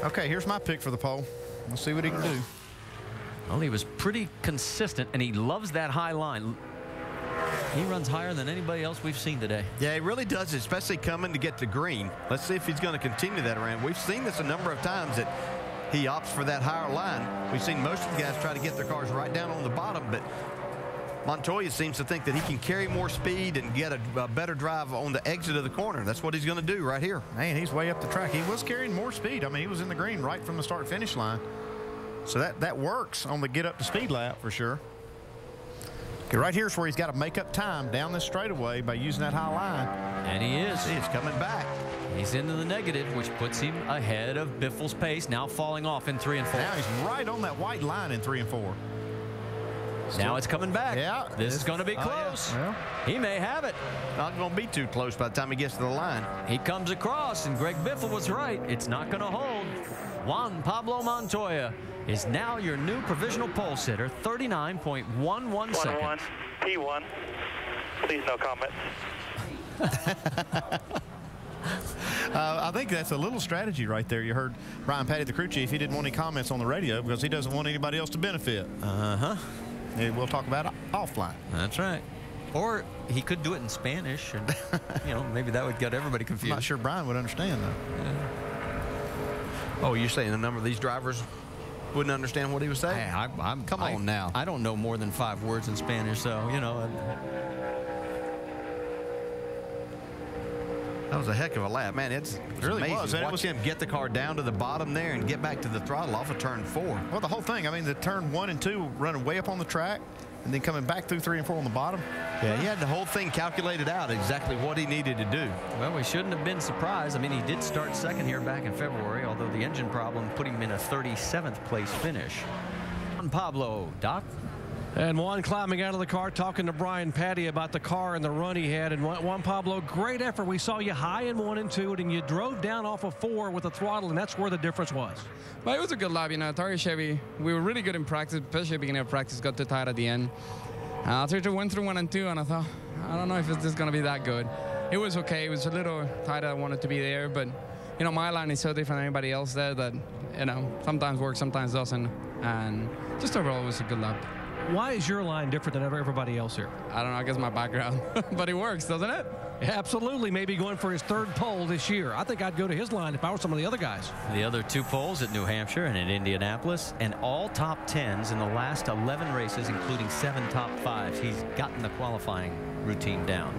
Okay, here's my pick for the pole. We'll see what he can do. Well, he was pretty consistent, and he loves that high line. He runs higher than anybody else we've seen today. Yeah, he really does, especially coming to get to green. Let's see if he's going to continue that around. We've seen this a number of times that he opts for that higher line. We've seen most of the guys try to get their cars right down on the bottom, but Montoya seems to think that he can carry more speed and get a better drive on the exit of the corner. That's what he's going to do right here. Man, he's way up the track. He was carrying more speed. I mean, he was in the green right from the start-finish line. So that works on the get up to speed lap for sure. Okay, right here's where he's got to make up time down this straightaway by using that high line. And he is. He's coming back. He's into the negative, which puts him ahead of Biffle's pace, now falling off in 3 and 4. Now he's right on that white line in 3 and 4. Now it's coming back. Yeah. This is going to be close. Yeah. Well, he may have it. Not going to be too close by the time he gets to the line. He comes across, and Greg Biffle was right. It's not going to hold. Juan Pablo Montoya is now your new provisional pole sitter, 39.11 seconds. P1. Please no comment. I think that's a little strategy right there. You heard Brian Patty, the crew chief. He didn't want any comments on the radio because he doesn't want anybody else to benefit. Uh-huh. And we'll talk about it offline. That's right. Or he could do it in Spanish, and you know, maybe that would get everybody confused. I'm not sure Brian would understand, though. Yeah. Oh, you're saying a number of these drivers wouldn't understand what he was saying? Hey, Come on now. I don't know more than 5 words in Spanish, so, you know. That was a heck of a lap. Man, it really amazing. Was. Watch him get the car down to the bottom there and get back to the throttle off of turn 4. Well, the whole thing, I mean, the turn 1 and 2 running way up on the track and then coming back through 3 and 4 on the bottom. Yeah, he had the whole thing calculated out exactly what he needed to do. Well, we shouldn't have been surprised. I mean, he did start second here back in February, although the engine problem put him in a 37th place finish. Juan Pablo, Doc. And Juan climbing out of the car, talking to Brian Patty about the car and the run he had. And Juan Pablo, great effort. We saw you high in 1 and 2, and you drove down off of 4 with the throttle, and that's where the difference was. But it was a good lap, you know. Target Chevy, we were really good in practice, especially beginning of practice, got too tight at the end. I went through 1 and 2, and I thought, I don't know if it's just going to be that good. It was okay. It was a little tight. I wanted to be there, but, you know, my line is so different than anybody else there that, you know, sometimes works, sometimes doesn't. And just overall, it was a good lap. Why is your line different than everybody else here? I don't know. I guess my background. But it works, doesn't it? Absolutely. Maybe going for his 3rd pole this year. I think I'd go to his line if I were some of the other guys. The other 2 poles at New Hampshire and at Indianapolis, and all top 10s in the last 11 races, including 7 top 5s. He's gotten the qualifying routine down.